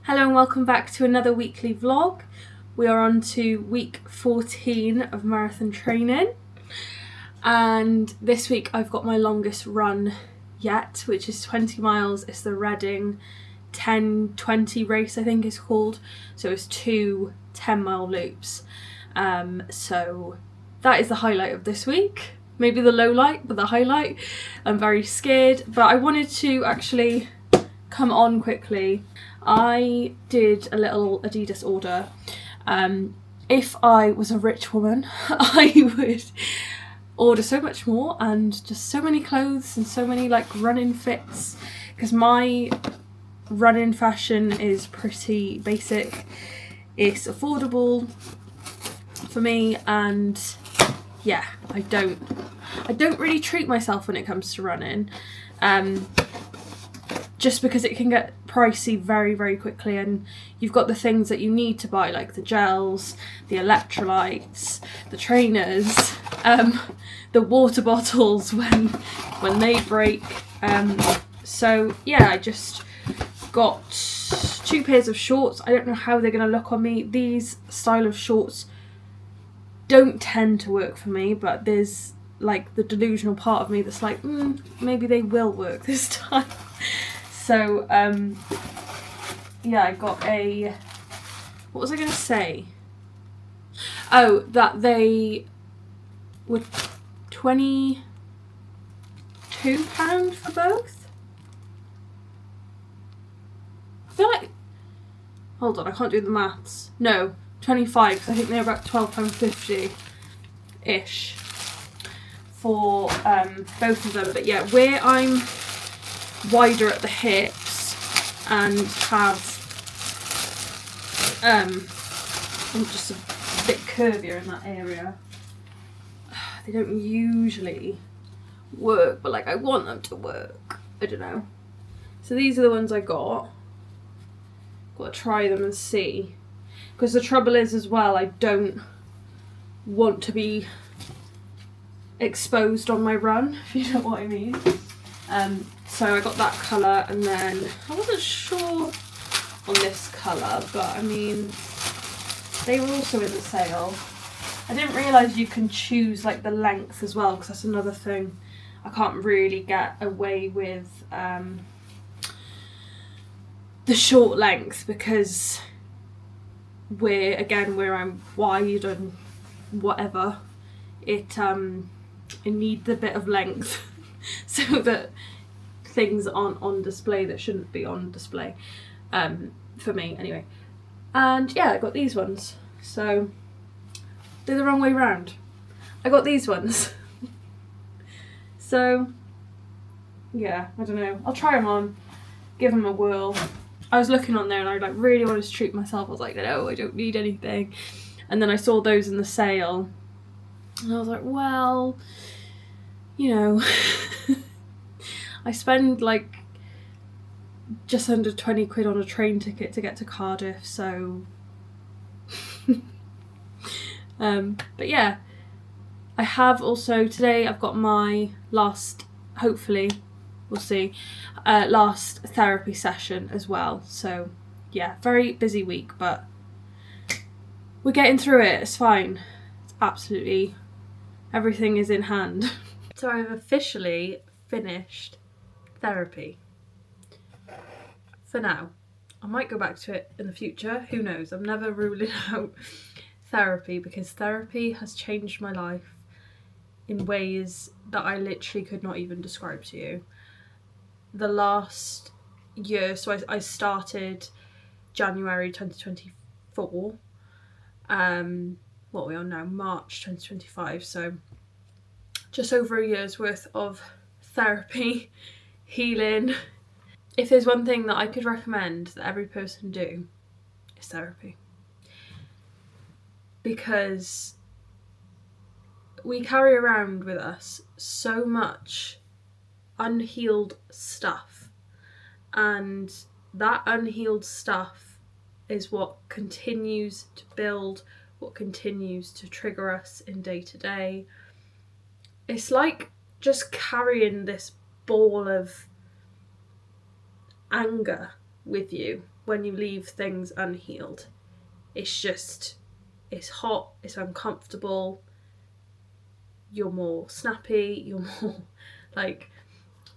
Hello and welcome back to another weekly vlog. We are on to week 14 of marathon training, and this week I've got my longest run yet, which is 20 miles. It's the Reading 10-20 race, I think it's called. So it's two 10-mile loops. So that is the highlight of this week. Maybe the low light, but the highlight. I'm very scared, but I wanted to actually come on quickly. I did a little Adidas order. If I was a rich woman, I would order so much more and just so many clothes and so many like run-in fits, because my run-in fashion is pretty basic. It's affordable for me, and yeah, I don't really treat myself when it comes to running. Just because it can get pricey very, very quickly, and you've got the things that you need to buy, like the gels, the electrolytes, the trainers, the water bottles when they break. So yeah, I just got two pairs of shorts. I don't know how they're going to look on me. These style of shorts don't tend to work for me, but there's like the delusional part of me that's like, maybe they will work this time. So, yeah, I got a, what was I going to say? Oh, that they were £22 for both? I feel like, hold on, I can't do the maths. No, 25, because I think they're about £12.50-ish for both of them. But yeah, where I'm wider at the hips and have I'm just a bit curvier in that area, they don't usually work, but like I want them to work. I don't know. So these are the ones I got to try them and see, because the trouble is as well, I don't want to be exposed on my run, if you know what I mean. So I got that colour, and then I wasn't sure on this colour, but I mean, they were also in the sale. I didn't realise you can choose like the length as well, because that's another thing I can't really get away with, the short length, because where I'm wide and whatever, I need a bit of length so that things aren't on display that shouldn't be on display, for me anyway. And yeah, I got these ones, so they're the wrong way round. I got these ones. So yeah, I don't know, I'll try them on, give them a whirl. I was looking on there and I like really wanted to treat myself. I was like, no, I don't need anything. And then I saw those in the sale and I was like, well, you know, I spend like just under 20 quid on a train ticket to get to Cardiff, so but yeah, I have also today I've got my last, hopefully we'll see, last therapy session as well. So yeah, very busy week, but we're getting through it. It's fine. It's absolutely, everything is in hand. So I've officially finished therapy for now. I might go back to it in the future, who knows. I'm never ruling out therapy, because therapy has changed my life in ways that I literally could not even describe to you. The last year, so I started January 2024, what are we on now, March 2025, so just over a year's worth of therapy, healing. If there's one thing that I could recommend that every person do, it's therapy. Because we carry around with us so much unhealed stuff, and that unhealed stuff is what continues to build, what continues to trigger us in day to day. It's like just carrying this ball of anger with you when you leave things unhealed. It's hot, it's uncomfortable, you're more snappy, you're more like,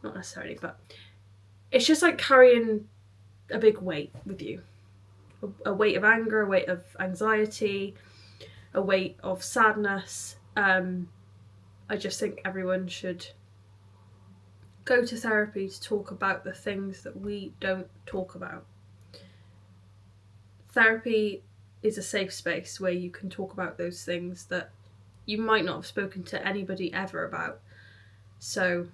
not necessarily, but it's just like carrying a big weight with you. A weight of anger, a weight of anxiety, a weight of sadness. I just think everyone should go to therapy to talk about the things that we don't talk about. Therapy is a safe space where you can talk about those things that you might not have spoken to anybody ever about. So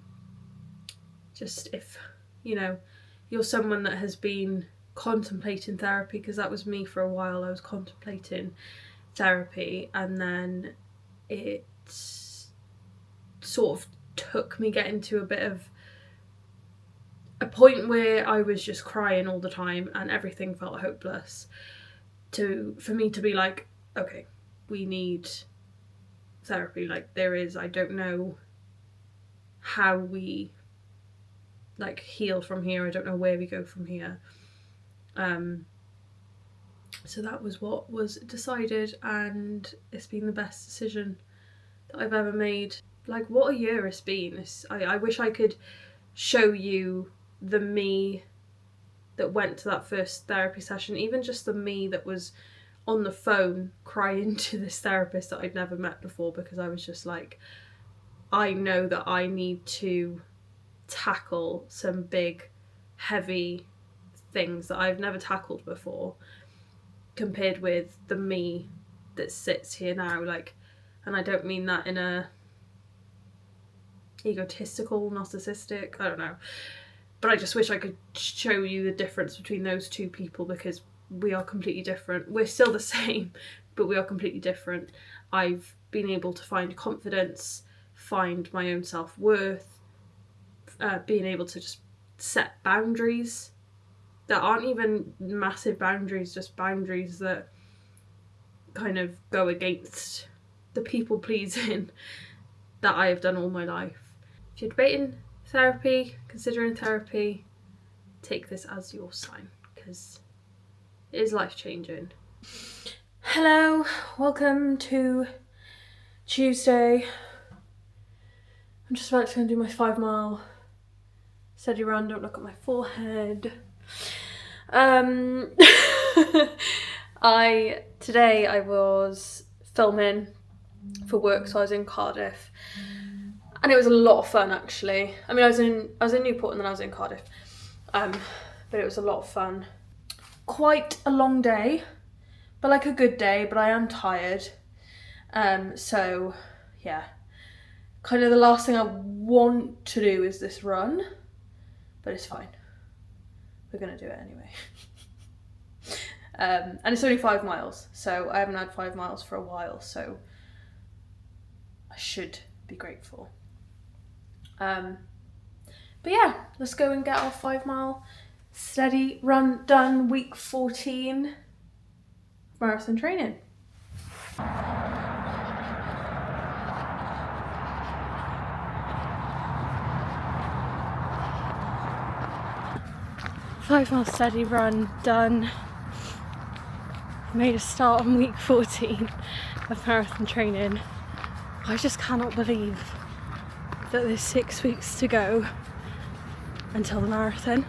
just if, you're someone that has been contemplating therapy, because that was me for a while, I was contemplating therapy, and then it sort of took me getting to a bit of a point where I was just crying all the time and everything felt hopeless, for me to be like, okay, we need therapy. Like, I don't know how we like heal from here, I don't know where we go from here. So that was what was decided, and it's been the best decision that I've ever made. Like, what a year it's been. I wish I could show you the me that went to that first therapy session, even just the me that was on the phone crying to this therapist that I'd never met before, because I was just like, I know that I need to tackle some big, heavy things that I've never tackled before, compared with the me that sits here now. Like, and I don't mean that in a egotistical, narcissistic, I don't know, but I just wish I could show you the difference between those two people, because we are completely different. We're still the same, but we are completely different. I've been able to find confidence, find my own self-worth, being able to just set boundaries that aren't even massive boundaries, just boundaries that kind of go against the people pleasing that I have done all my life. If you're debating therapy, considering therapy, take this as your sign, because it is life-changing. Hello, welcome to Tuesday. I'm just about to go and do my 5 mile steady run. Don't look at my forehead. Today I was filming for work, so I was in Cardiff, and it was a lot of fun actually. I mean, I was in Newport and then I was in Cardiff, but it was a lot of fun. Quite a long day, but like a good day, but I am tired. So yeah, kind of the last thing I want to do is this run, but it's fine. We're gonna do it anyway. And it's only 5 miles, so I haven't had 5 miles for a while, so I should be grateful. But yeah, let's go and get our 5 mile steady run done, week 14 marathon training. 5 mile steady run done. Made a start on week 14 of marathon training. I just cannot believe that there's 6 weeks to go until the marathon.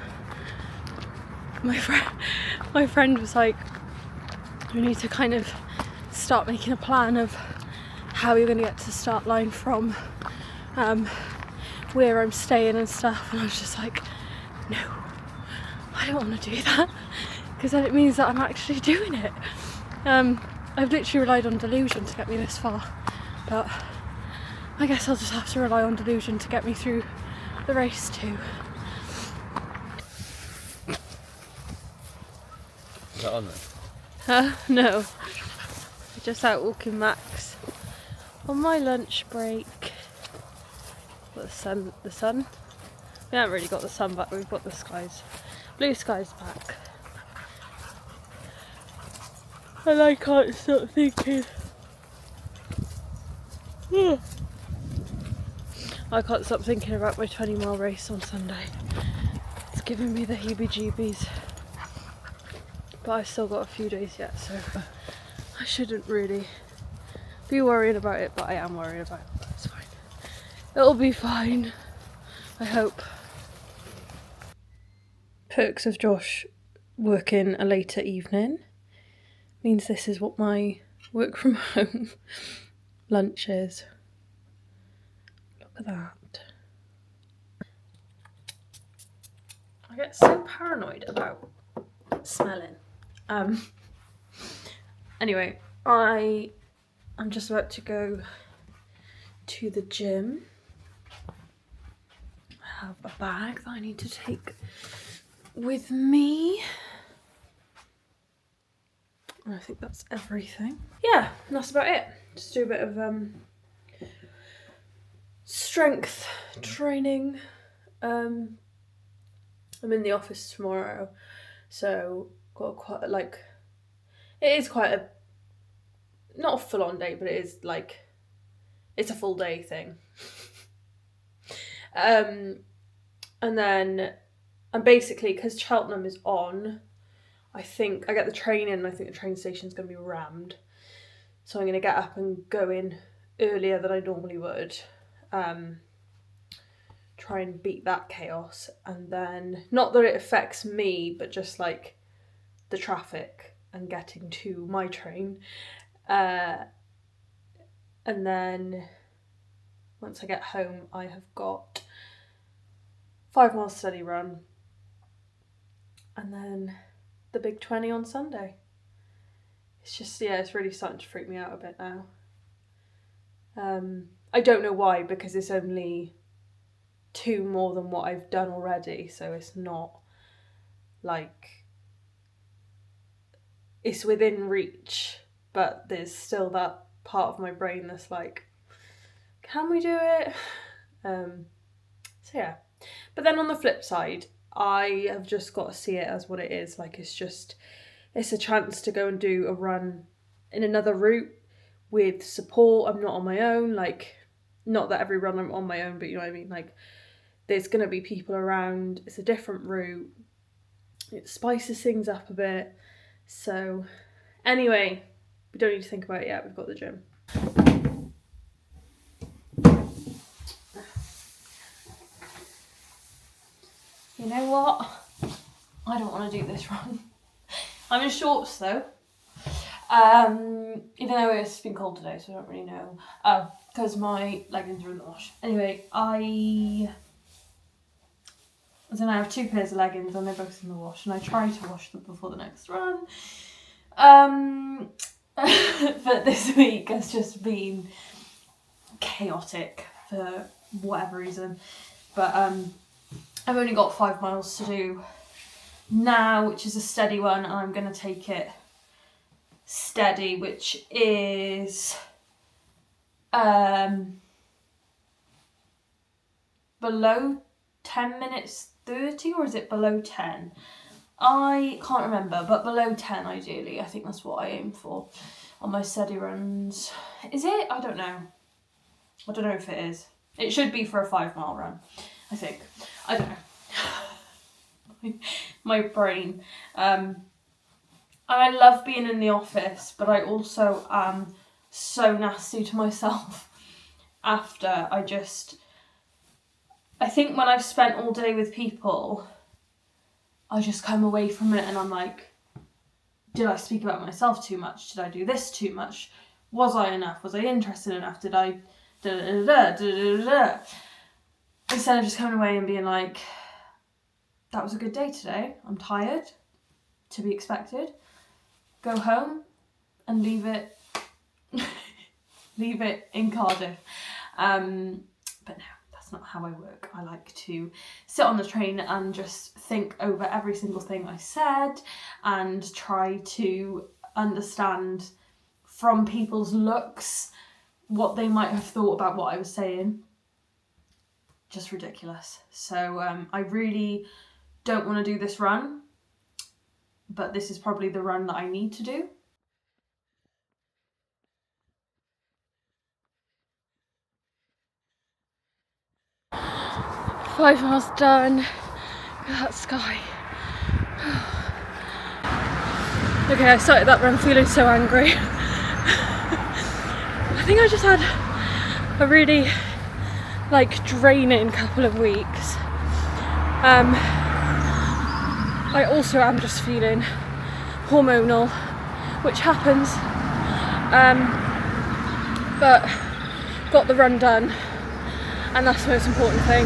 My friend was like, we need to kind of start making a plan of how you're going to get to the start line from where I'm staying and stuff, and I was just like, no, I don't want to do that, because then it means that I'm actually doing it. I've literally relied on delusion to get me this far, but I guess I'll just have to rely on delusion to get me through the race too. Is that on there? No. We're just out walking Max on my lunch break. Got the sun. We haven't really got the sun back, but we've got the skies. Blue skies back. And I can't stop thinking. I can't stop thinking about my 20 mile race on Sunday. It's giving me the heebie-jeebies. but I've still got a few days yet, so I shouldn't really be worrying about it, but I am worried about it. But it's fine. It'll be fine, I hope. Perks of Josh working a later evening means this is what my work from home lunch is. Look at that. I get so paranoid about smelling. Anyway, I'm just about to go to the gym. I have a bag that I need to take with me. And I think that's everything. Yeah, that's about it. Just do a bit of strength training. I'm in the office tomorrow, so got quite it is quite a, not a full-on day, but it is like, it's a full day thing. And then, and basically, because Cheltenham is on, I think I get the train in and I think the train station's going to be rammed. So I'm going to get up and go in earlier than I normally would. Try and beat that chaos. And then, not that it affects me, but just like the traffic and getting to my train. And then once I get home, I have got 5 mile study run. And then the big 20 on Sunday. It's just, yeah, it's really starting to freak me out a bit now. I don't know why, because it's only 2 more than what I've done already, so it's not like it's within reach, but there's still that part of my brain that's like, can we do it? So yeah. But then on the flip side, I have just got to see it as what it is. Like, it's a chance to go and do a run in another route with support. I'm not on my own. Like, not that every run I'm on my own, but you know what I mean? Like, there's going to be people around. It's a different route. It spices things up a bit. So, anyway, we don't need to think about it yet. We've got the gym. You know what? I don't want to do this run. I'm in shorts though. Even though it's been cold today, so I don't really know. Oh, because my leggings are in the wash. Anyway, I don't know, I have 2 pairs of leggings and they're both in the wash, and I try to wash them before the next run. But this week has just been chaotic for whatever reason. But I've only got 5 miles to do now, which is a steady one, and I'm going to take it steady, which is below 10 minutes 30, or is it below 10? I can't remember, but below 10 ideally. I think that's what I aim for on my steady runs. Is it? I don't know. I don't know if it is. It should be for a 5 mile run, I think. I don't know. My brain. I love being in the office, but I also am so nasty to myself after. I think when I've spent all day with people, I just come away from it and I'm like, did I speak about myself too much? Did I do this too much? Was I enough? Was I interested enough? Did I da-da-da-da-da-da-da? Instead of just coming away and being like, that was a good day today. I'm tired. To be expected. Go home and leave it in Cardiff. But no, that's not how I work. I like to sit on the train and just think over every single thing I said and try to understand from people's looks what they might have thought about what I was saying. Just ridiculous. So I really don't want to do this run, but this is probably the run that I need to do. Five miles done. Look at that sky. Okay, I started that run feeling so angry. I think I just had a really draining couple of weeks. I also am just feeling hormonal, which happens, but got the run done, and that's the most important thing,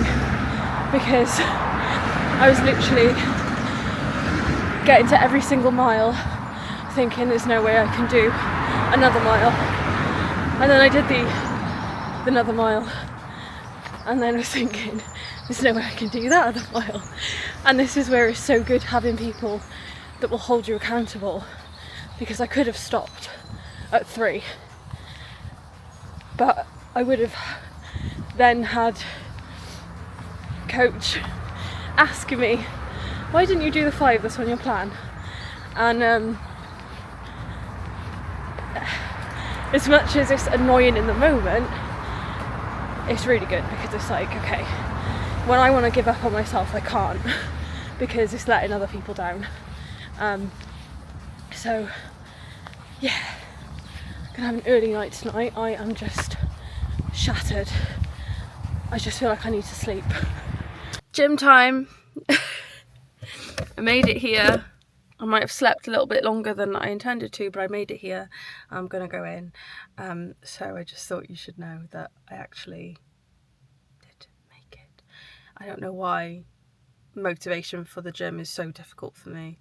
because I was literally getting to every single mile thinking there's no way I can do another mile, and then I did the another mile, and then I was thinking there's no way I can do that other mile. And this is where it's so good having people that will hold you accountable, because I could have stopped at 3, but I would have then had coach asking me, why didn't you do the 5 that's on your plan? And as much as it's annoying in the moment, it's really good, because it's like, okay, when I want to give up on myself, I can't, because it's letting other people down. So yeah, I'm gonna have an early night tonight. I am just shattered. I just feel like I need to sleep. Gym time. I made it here. I might have slept a little bit longer than I intended to, but I made it here. I'm gonna go in. So I just thought you should know that I actually did make it. I don't know why motivation for the gym is so difficult for me.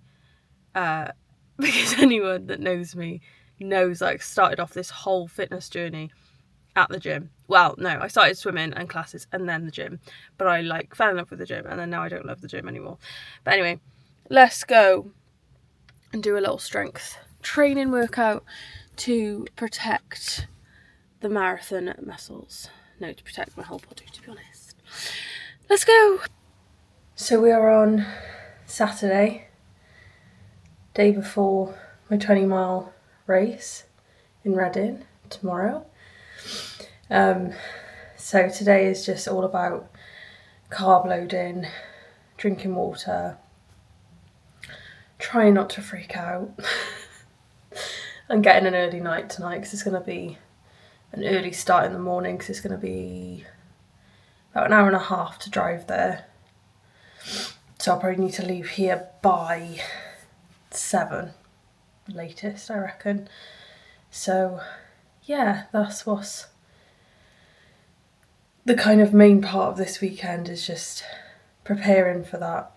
Because anyone that knows me knows that I started off this whole fitness journey at the gym. Well, no, I started swimming and classes and then the gym, but I fell in love with the gym, and then now I don't love the gym anymore. But anyway, let's go and do a little strength training workout to protect the marathon muscles. No, to protect my whole body, to be honest. Let's go. So we are on Saturday, day before my 20-mile race in Reading tomorrow. So today is just all about carb loading, drinking water, trying not to freak out, and getting an early night tonight, because it's going to be an early start in the morning, because it's going to be about an hour and a half to drive there. So I'll probably need to leave here by 7 latest, I reckon. So yeah, that's what's the kind of main part of this weekend, is just preparing for that.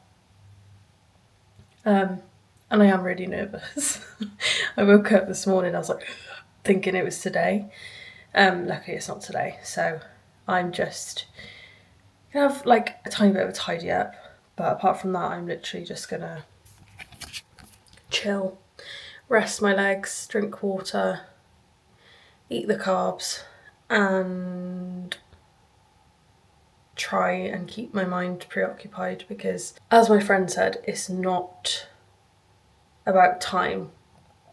And I am really nervous. I woke up this morning, I was like thinking it was today. Luckily it's not today, so I'm just gonna have a tiny bit of a tidy up, but apart from that I'm literally just gonna chill, rest my legs, drink water, eat the carbs, and try and keep my mind preoccupied, because as my friend said, it's not about time.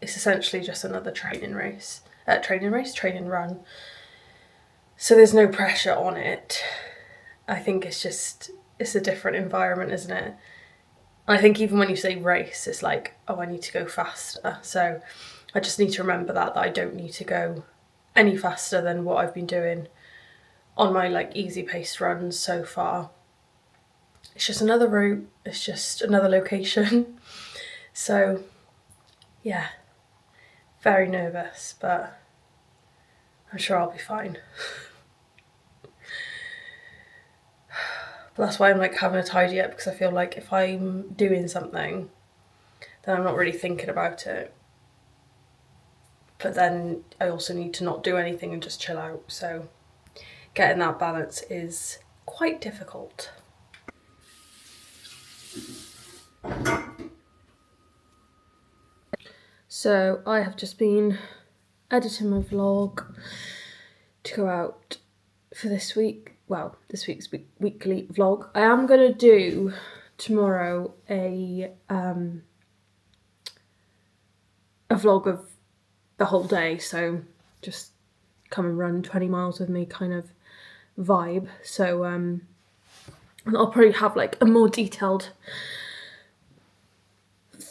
It's essentially just another training run. So there's no pressure on it. I think it's a different environment, isn't it? I think even when you say race, it's like, oh, I need to go faster. So I just need to remember that I don't need to go any faster than what I've been doing on my easy paced runs so far. It's just another route, it's just another location. So yeah, very nervous, but I'm sure I'll be fine. But that's why I'm having a tidy up, because I feel like if I'm doing something, then I'm not really thinking about it. But then I also need to not do anything and just chill out. So getting that balance is quite difficult. So I have just been editing my vlog to go out for this week. Well, this week's weekly vlog. I am going to do tomorrow a vlog of the whole day. So just come and run 20 miles with me kind of vibe. So I'll probably have a more detailed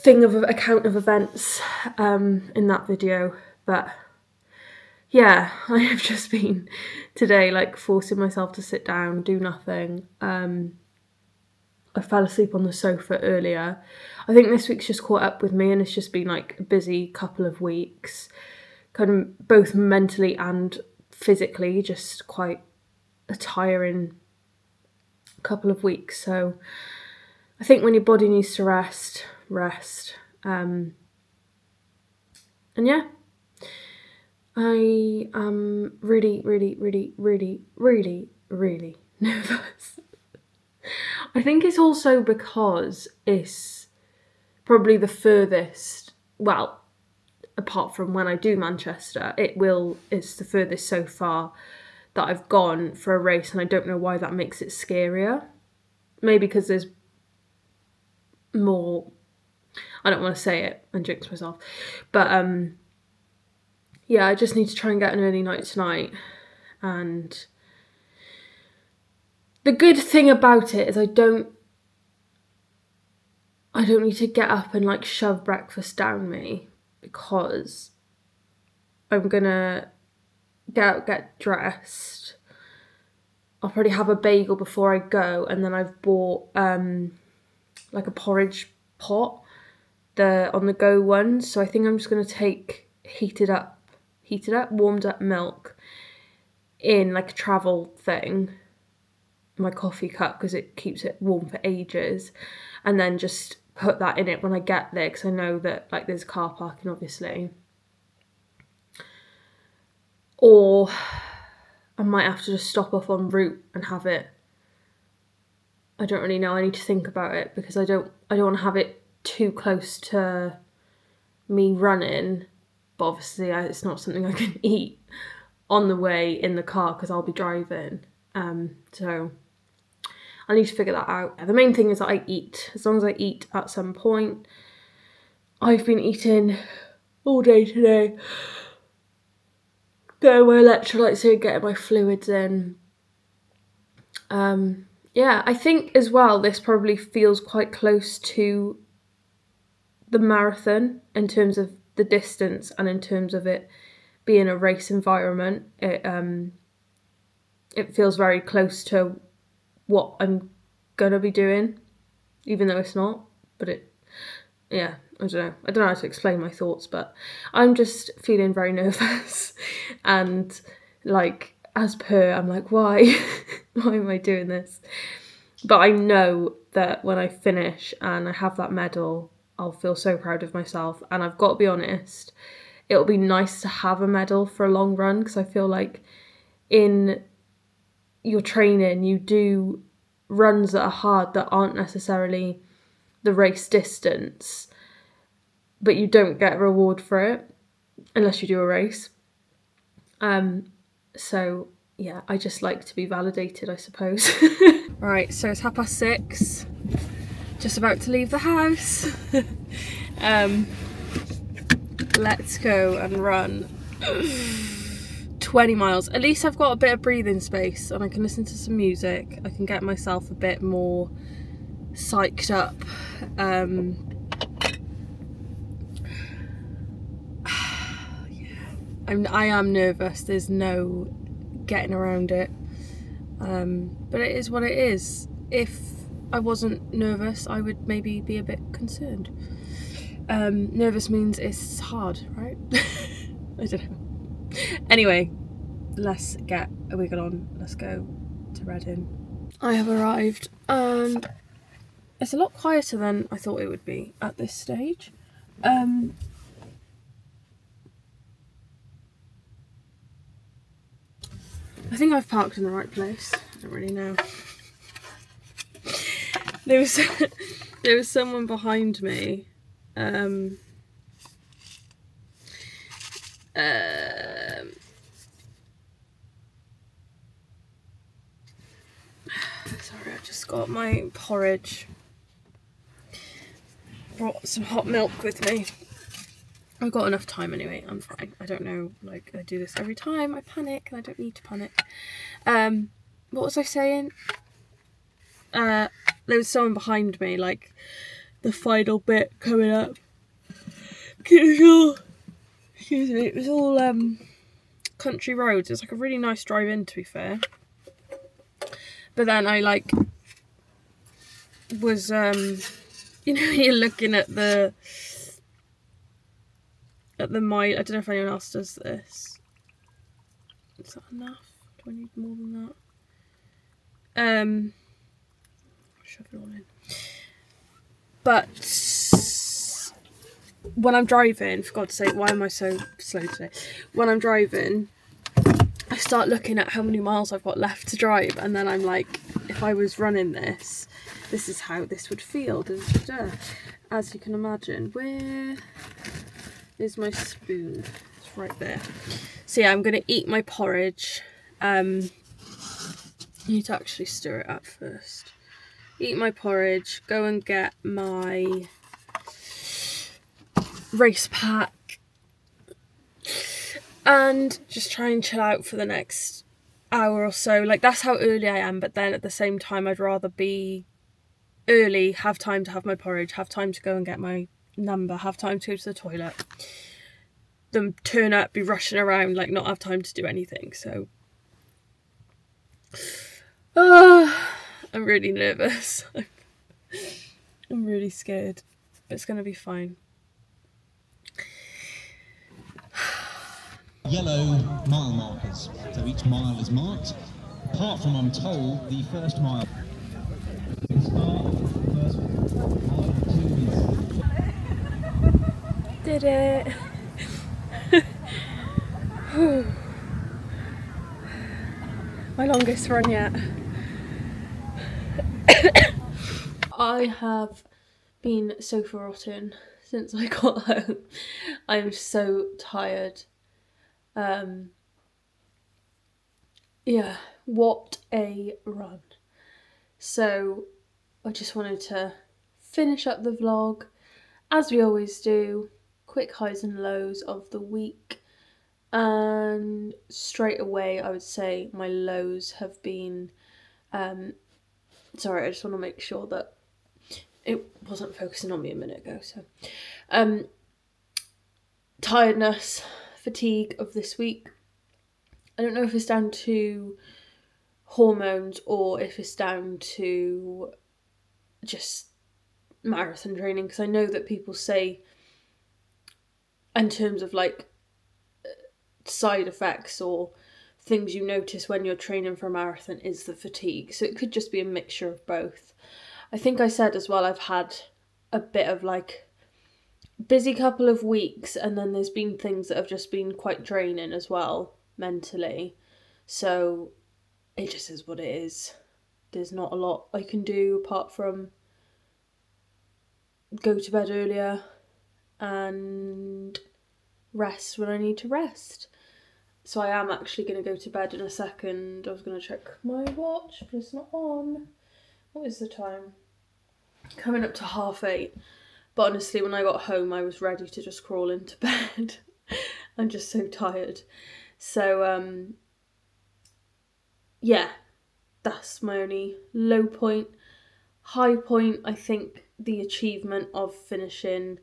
account of events in that video, but yeah, I have just been today like forcing myself to sit down, do nothing. I fell asleep on the sofa earlier. I think this week's just caught up with me, and it's just been like a busy couple of weeks, kind of both mentally and physically, just quite a tiring couple of weeks. So I think when your body needs to rest. And yeah, I am really nervous. I think it's also because it's probably the furthest, well, apart from when I do Manchester, it's the furthest so far that I've gone for a race, and I don't know why that makes it scarier. Maybe because there's more, I don't want to say it and jinx myself, but yeah, I just need to try and get an early night tonight. And the good thing about it is I don't need to get up and like shove breakfast down me, because I'm gonna get dressed. I'll probably have a bagel before I go, and then I've bought like a porridge pot, the on the go ones. So I think I'm just gonna take heated up, warmed up milk in like a travel thing, my coffee cup, because it keeps it warm for ages, and then just put that in it when I get there, because I know that like there's car parking obviously. Or I might have to just stop off en route and have it. I don't really know. I need to think about it, because I don't want to have it too close to me running. But obviously it's not something I can eat on the way in the car, because I'll be driving. So I need to figure that out. The main thing is that I eat. As long as I eat at some point. I've been eating all day today. Getting my electrolytes in, getting my fluids in. Yeah, I think as well this probably feels quite close to the marathon in terms of the distance and in terms of it being a race environment. It feels very close to what I'm gonna be doing, even though it's not. But yeah, I don't know how to explain my thoughts, but I'm just feeling very nervous. And like, as per, I'm like, why am I doing this? But I know that when I finish and I have that medal, I'll feel so proud of myself. And I've got to be honest, it'll be nice to have a medal for a long run, because I feel like in your training you do runs that are hard that aren't necessarily the race distance, but you don't get a reward for it unless you do a race. So yeah, I just like to be validated, I suppose. Right, so it's 6:30. Just about to leave the house. Let's go and run 20 miles. At least I've got a bit of breathing space and I can listen to some music. I can get myself a bit more psyched up. I am nervous. There's no getting around it. But it is what it is. If I wasn't nervous, I would maybe be a bit concerned. Nervous means it's hard, right? I don't know. Anyway, let's get a wiggle on. Let's go to Reading. I have arrived and it's a lot quieter than I thought it would be at this stage. I think I've parked in the right place. I don't really know. There was someone behind me. Sorry, I just got my porridge. Brought some hot milk with me. I've got enough time anyway, I'm fine. I don't know, like, I do this every time. I panic and I don't need to panic. What was I saying? There was someone behind me, like, the final bit coming up. Excuse me, it was all country roads. It's like a really nice drive in, to be fair. But then I was you're looking at the mile. I don't know if anyone else does this. Is that enough? Do I need more than that? Shove it all in. But when I'm driving, for God's sake, why am I so slow today? When I'm driving, I start looking at how many miles I've got left to drive, and then I'm like, if I was running this is how this would feel. As you can imagine. Where is my spoon? It's right there. So yeah, I'm going to eat my porridge. I need to actually stir it up first. Eat my porridge, go and get my race pack, and just try and chill out for the next hour or so. Like, that's how early I am, but then at the same time I'd rather be early, have time to have my porridge, have time to go and get my number, have time to go to the toilet, than turn up, be rushing around, like not have time to do anything. So I'm really nervous. I'm really scared, but it's gonna be fine. Yellow mile markers, so each mile is marked. Apart from, I'm told, the first mile. Did it. My longest run yet. I have been so rotten since I got home. I'm so tired. Yeah, what a run. So I just wanted to finish up the vlog, as we always do, quick highs and lows of the week. And straight away I would say my lows have been, sorry, I just want to make sure that it wasn't focusing on me a minute ago. So tiredness, fatigue of this week. I don't know if it's down to hormones or if it's down to just marathon training, because I know that people say, in terms of like side effects or things you notice when you're training for a marathon, is the fatigue. So it could just be a mixture of both. I think I said as well, I've had a bit of like busy couple of weeks, and then there's been things that have just been quite draining as well mentally. So it just is what it is. There's not a lot I can do apart from go to bed earlier and rest when I need to rest. So I am actually going to go to bed in a second. I was going to check my watch, but it's not on. What is the time? Coming up to 8:30. But honestly, when I got home, I was ready to just crawl into bed. I'm just so tired. So, yeah, that's my only low point. High point, I think the achievement of finishing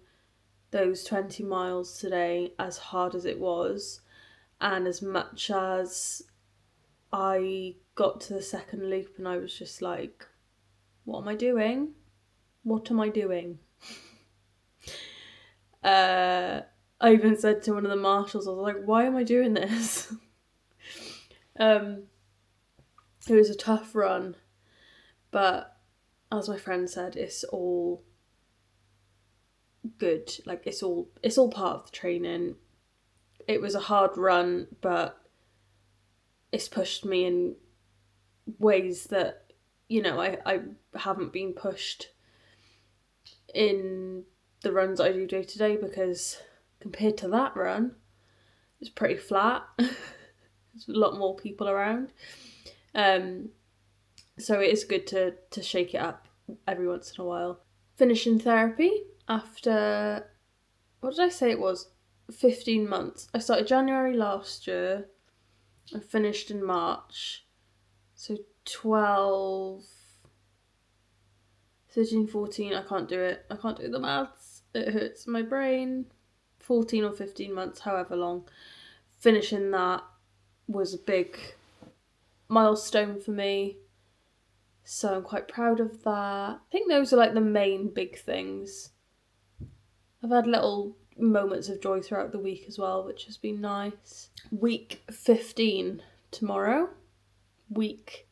those 20 miles today, as hard as it was, and as much as I got to the second loop and I was just like, what am I doing? What am I doing? I even said to one of the marshals, I was like, why am I doing this? It was a tough run, but as my friend said, it's all good. Like, it's all part of the training. It was a hard run, but it's pushed me in ways that, you know, I haven't been pushed in the runs I do day to day, because compared to that run, it's pretty flat. There's a lot more people around. So it is good to shake it up every once in a while. Finishing therapy after, what did I say it was? 15 months. I started January last year. I finished in March. So 13, 14, I can't do it. I can't do the maths. It hurts my brain. 14 or 15 months, however long. Finishing that was a big milestone for me. So I'm quite proud of that. I think those are like the main big things. I've had little moments of joy throughout the week as well, which has been nice. Week 15 tomorrow. Week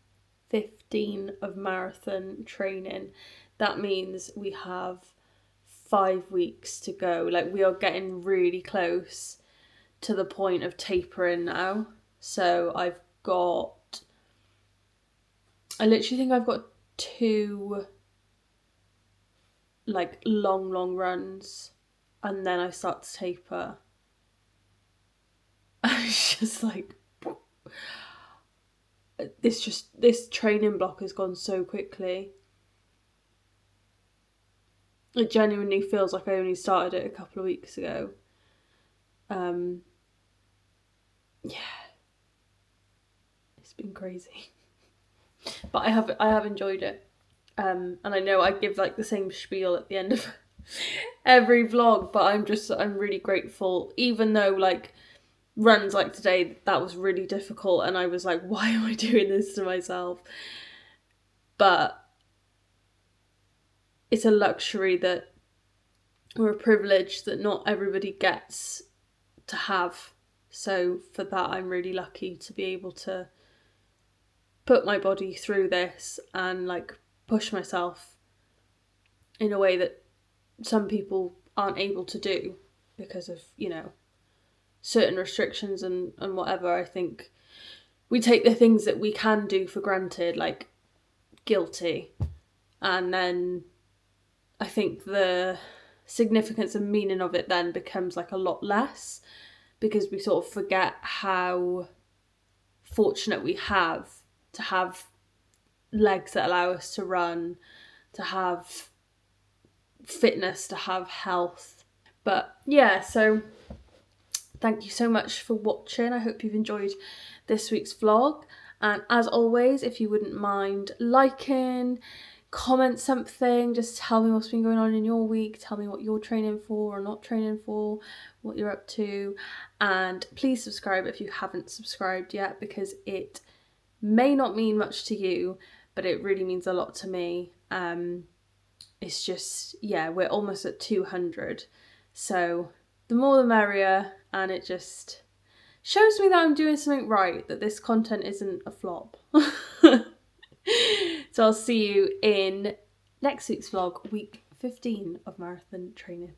15 of marathon training. That means we have 5 weeks to go. Like, we are getting really close to the point of tapering now. So I literally think I've got 2 like long runs, and then I start to taper. It's just like, this training block has gone so quickly. It genuinely feels like I only started it a couple of weeks ago. Yeah, it's been crazy, but I have enjoyed it. And I know I give like the same spiel at the end of every vlog, but I'm really grateful, even though like runs like today, that was really difficult and I was like, why am I doing this to myself? But it's a luxury that, or a privilege that not everybody gets to have. So for that, I'm really lucky to be able to put my body through this and like push myself in a way that some people aren't able to do because of, you know, certain restrictions and whatever. I think we take the things that we can do for granted, like guilty. And then I think the significance and meaning of it then becomes like a lot less, because we sort of forget how fortunate we have to have legs that allow us to run, to have fitness, to have health. But yeah, so thank you so much for watching. I hope you've enjoyed this week's vlog. And as always, if you wouldn't mind liking, comment something, just tell me what's been going on in your week, tell me what you're training for or not training for, what you're up to. And please subscribe if you haven't subscribed yet, because it may not mean much to you, but it really means a lot to me. It's just, yeah, we're almost at 200. So the more the merrier, and it just shows me that I'm doing something right, that this content isn't a flop. So I'll see you in next week's vlog, week 15 of marathon training.